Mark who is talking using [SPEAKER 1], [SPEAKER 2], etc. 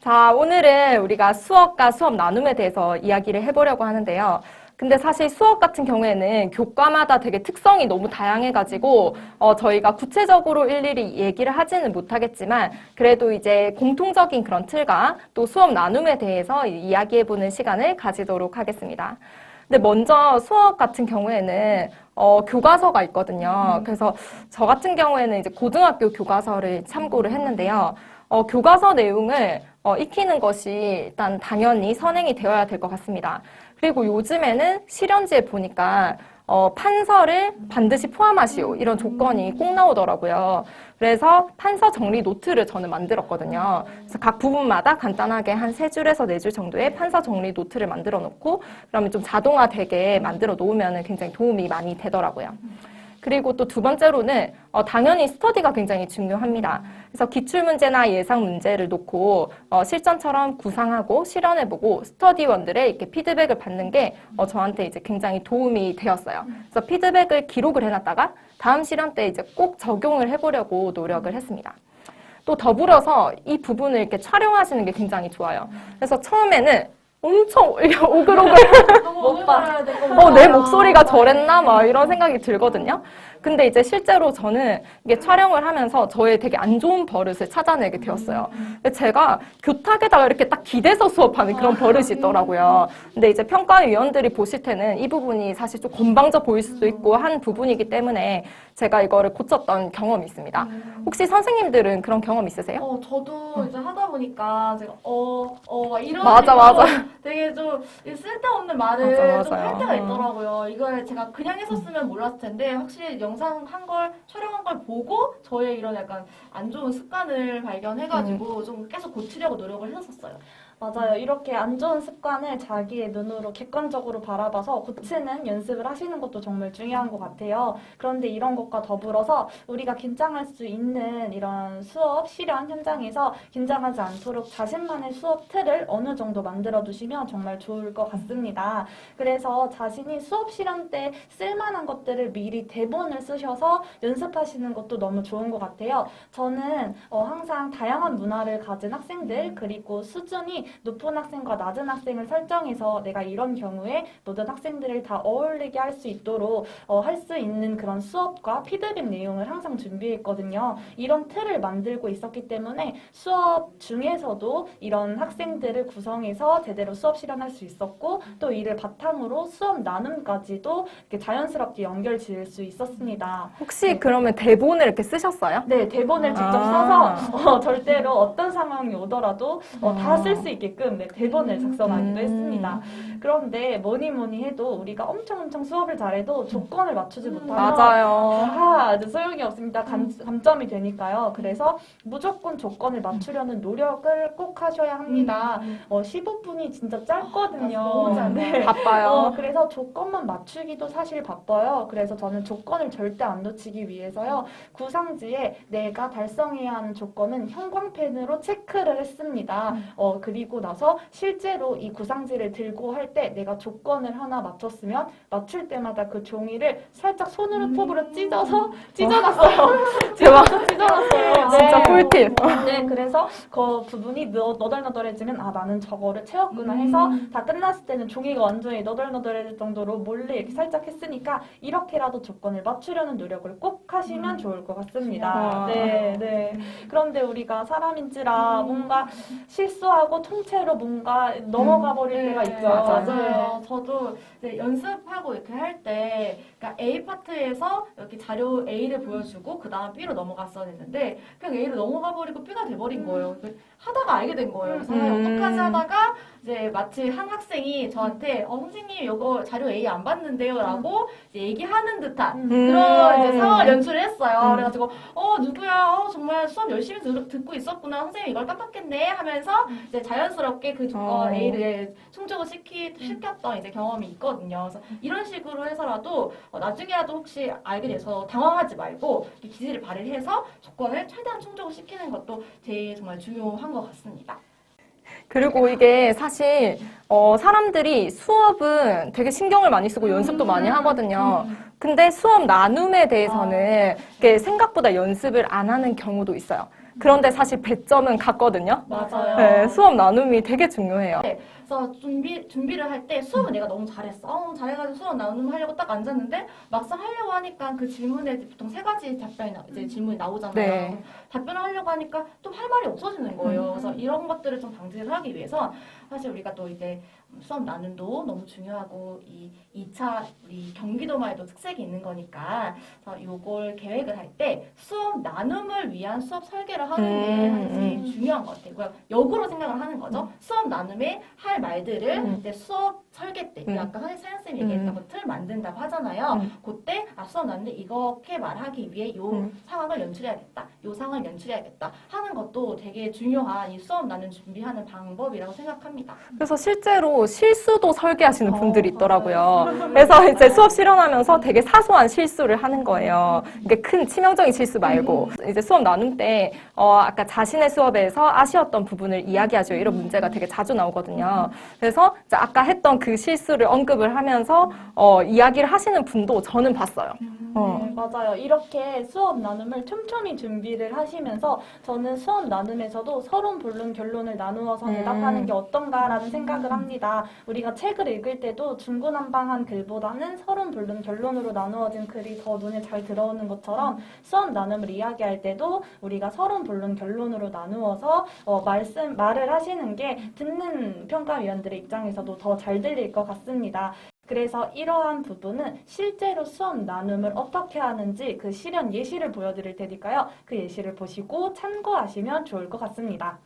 [SPEAKER 1] 자, 오늘은 우리가 수업과 수업 나눔에 대해서 이야기를 해보려고 하는데요. 근데 사실 수업 같은 경우에는 교과마다 되게 특성이 너무 다양해가지고 저희가 구체적으로 일일이 얘기를 하지는 못하겠지만 그래도 이제 공통적인 그런 틀과 또 수업 나눔에 대해서 이야기해보는 시간을 가지도록 하겠습니다. 근데 먼저 수업 같은 경우에는 교과서가 있거든요. 그래서 저 같은 경우에는 이제 고등학교 교과서를 참고를 했는데요. 교과서 내용을 익히는 것이 일단 당연히 선행이 되어야 될 것 같습니다. 그리고 요즘에는 실현지에 보니까 판서를 반드시 포함하시오 이런 조건이 꼭 나오더라고요. 그래서 판서 정리 노트를 저는 만들었거든요. 그래서 각 부분마다 간단하게 한 3줄에서 4줄 정도의 판서 정리 노트를 만들어 놓고 그러면 좀 자동화되게 만들어 놓으면 굉장히 도움이 많이 되더라고요. 그리고 또 두 번째로는 당연히 스터디가 굉장히 중요합니다. 그래서 기출문제나 예상 문제를 놓고 실전처럼 구상하고 실현해보고 스터디원들의 이렇게 피드백을 받는 게 저한테 이제 굉장히 도움이 되었어요. 그래서 피드백을 기록을 해놨다가 다음 실현 때 이제 꼭 적용을 해보려고 노력을 했습니다. 또 더불어서 이 부분을 이렇게 촬영하시는 게 굉장히 좋아요. 그래서 처음에는 엄청 오글오글 내 목소리가 저랬나? 막 이런 생각이 들거든요. 근데 이제 실제로 저는 이게 촬영을 하면서 저의 되게 안 좋은 버릇을 찾아내게 되었어요. 근데 제가 교탁에다가 이렇게 딱 기대서 수업하는 그런 버릇이 있더라고요. 근데 이제 평가위원들이 보실 때는 이 부분이 사실 좀 건방져 보일 수도 있고 한 부분이기 때문에 제가 이거를 고쳤던 경험이 있습니다. 혹시 선생님들은 그런 경험 있으세요?
[SPEAKER 2] 저도 이제 하다 보니까 제가 이런
[SPEAKER 1] 맞아.
[SPEAKER 2] 되게 좀 쓸데없는 말을 좀 할 때가 있더라고요. 이걸 제가 그냥 했었으면 몰랐을 텐데 확실히 영상 촬영한 걸 보고 저의 이런 약간 안 좋은 습관을 발견해가지고 좀 계속 고치려고 노력을 했었어요.
[SPEAKER 3] 맞아요. 이렇게 안 좋은 습관을 자기의 눈으로 객관적으로 바라봐서 고치는 연습을 하시는 것도 정말 중요한 것 같아요. 그런데 이런 것과 더불어서 우리가 긴장할 수 있는 이런 수업, 실현 현장에서 긴장하지 않도록 자신만의 수업 틀을 어느 정도 만들어 두시면 정말 좋을 것 같습니다. 그래서 자신이 수업 실현 때 쓸만한 것들을 미리 대본을 쓰셔서 연습하시는 것도 너무 좋은 것 같아요. 저는 항상 다양한 문화를 가진 학생들 그리고 수준이 높은 학생과 낮은 학생을 설정해서 내가 이런 경우에 모든 학생들을 다 어울리게 할 수 있도록 할 수 있는 그런 수업과 피드백 내용을 항상 준비했거든요. 이런 틀을 만들고 있었기 때문에 수업 중에서도 이런 학생들을 구성해서 제대로 수업 실현할 수 있었고 또 이를 바탕으로 수업 나눔까지도 이렇게 자연스럽게 연결 지을 수 있었습니다.
[SPEAKER 1] 혹시 그러면 대본을 이렇게 쓰셨어요?
[SPEAKER 3] 네, 대본을 직접 써서 절대로 어떤 상황이 오더라도 다 쓸 수 있게끔 대본을 작성하기도 했습니다. 그런데 뭐니 해도 우리가 엄청 수업을 잘해도 조건을 맞추지 못하면
[SPEAKER 1] 맞아요.
[SPEAKER 3] 소용이 없습니다. 감점이 되니까요. 그래서 무조건 조건을 맞추려는 노력을 꼭 하셔야 합니다. 15분이 진짜 짧거든요.
[SPEAKER 2] 네.
[SPEAKER 1] 바빠요.
[SPEAKER 3] 그래서 조건만 맞추기도 사실 바빠요. 그래서 저는 조건을 절대 안 놓치기 위해서요. 구상지에 내가 달성해야 하는 조건은 형광펜으로 체크를 했습니다. 그리고 나서 실제로 이 구상지를 들고 할 때 내가 조건을 하나 맞췄으면 맞출 때마다 그 종이를 살짝 손으로 톱으로 찢어놨어요.
[SPEAKER 1] 대박.
[SPEAKER 3] 찢어놨어요.
[SPEAKER 1] 진짜 꿀팁.
[SPEAKER 3] 네, 그래서 그 부분이 너덜너덜해지면 나는 저거를 채웠구나 해서 다 끝났을 때는 종이가 완전히 너덜너덜해질 정도로 몰래 이렇게 살짝 했으니까 이렇게라도 조건을 맞추려는 노력을 꼭 하시면 좋을 것 같습니다. 네. 그런데 우리가 사람인지라 뭔가 실수하고 통째로 뭔가 넘어가 버릴 때가 있죠.
[SPEAKER 2] 맞아요. 저도 이제 연습하고 이렇게 할 때, 그러니까 A 파트에서 이렇게 자료 A를 보여주고 그 다음 B로 넘어갔어야 했는데 그냥 A로 넘어가 버리고 B가 돼버린 거예요. 하다가 알게 된 거예요. 그래서 어떡하지 하다가 이제 마치 한 학생이 저한테 선생님 이거 자료 A 안 봤는데요 라고 이제 얘기하는 듯한 그런 이제 상황을 연출을 했어요. 그래가지고 누구야 정말 수업 열심히 듣고 있었구나 선생님 이걸 깜빡했네 하면서 이제 자연스럽게 그 조건 A를 충족을 시켰던 이제 경험이 있거든요. 그래서 이런 식으로 해서라도 나중에라도 혹시 알게 돼서 당황하지 말고 기지를 발휘해서 조건을 최대한 충족을 시키는 것도 제일 정말 중요한 것 같습니다.
[SPEAKER 1] 그리고 이게 사실 사람들이 수업은 되게 신경을 많이 쓰고 연습도 많이 하거든요. 근데 수업 나눔에 대해서는 이게 생각보다 연습을 안 하는 경우도 있어요. 그런데 사실 배점은 같거든요.
[SPEAKER 3] 맞아요.
[SPEAKER 1] 네, 수업 나눔이 되게 중요해요.
[SPEAKER 2] 그래서 준비를 할 때 수업은 내가 너무 잘했어. 잘해가지고 수업 나눔 하려고 딱 앉았는데 막상 하려고 하니까 그 질문에 보통 세 가지 답변이 이제 질문이 나오잖아요.
[SPEAKER 1] 네.
[SPEAKER 2] 답변을 하려고 하니까 좀 할 말이 없어지는 거예요. 그래서 이런 것들을 좀 방지를 하기 위해서 사실 우리가 또 이제 수업 나눔도 너무 중요하고 이 2차 우리 경기도말도 특색이 있는 거니까 그래서 요걸 계획을 할 때 수업 나눔을 위한 수업 설계를 하는 게 사실 제일 중요한 것 같아요. 역으로 생각을 하는 거죠. 수업 나눔에 할 말들을 이제 수업 설계 때 아까 사연쌤이 얘기했던 거 틀 만든다고 하잖아요. 그때 수업 나눔에 이렇게 말하기 위해 요 상황을 연출해야겠다. 요 상황을 연출해야겠다 하는 것도 되게 중요한 이 수업 나눔 준비하는 방법이라고 생각합니다.
[SPEAKER 1] 그래서 실제로 실수도 설계하시는 분들이 있더라고요. 그래서 이제 수업 실현하면서 되게 사소한 실수를 하는 거예요. 이게 큰 치명적인 실수 말고 이제 수업 나눔 때 아까 자신의 수업에서 아쉬웠던 부분을 이야기하죠. 이런 문제가 되게 자주 나오거든요. 그래서 이제 아까 했던 그 실수를 언급을 하면서 이야기를 하시는 분도 저는 봤어요.
[SPEAKER 3] 네, 맞아요. 이렇게 수업 나눔을 촘촘히 준비를 하시면서 저는 수업 나눔에서도 서론, 본론, 결론을 나누어서 대답하는 게 어떤가라는 생각을 합니다. 우리가 책을 읽을 때도 중구난방한 글보다는 서론, 본론, 결론으로 나누어진 글이 더 눈에 잘 들어오는 것처럼 수업 나눔을 이야기할 때도 우리가 서론, 본론, 결론으로 나누어서 말을 하시는 게 듣는 평가위원들의 입장에서도 더 잘 들릴 것 같습니다. 그래서 이러한 부분은 실제로 수업 나눔을 어떻게 하는지 그 실현 예시를 보여드릴 테니까요. 그 예시를 보시고 참고하시면 좋을 것 같습니다.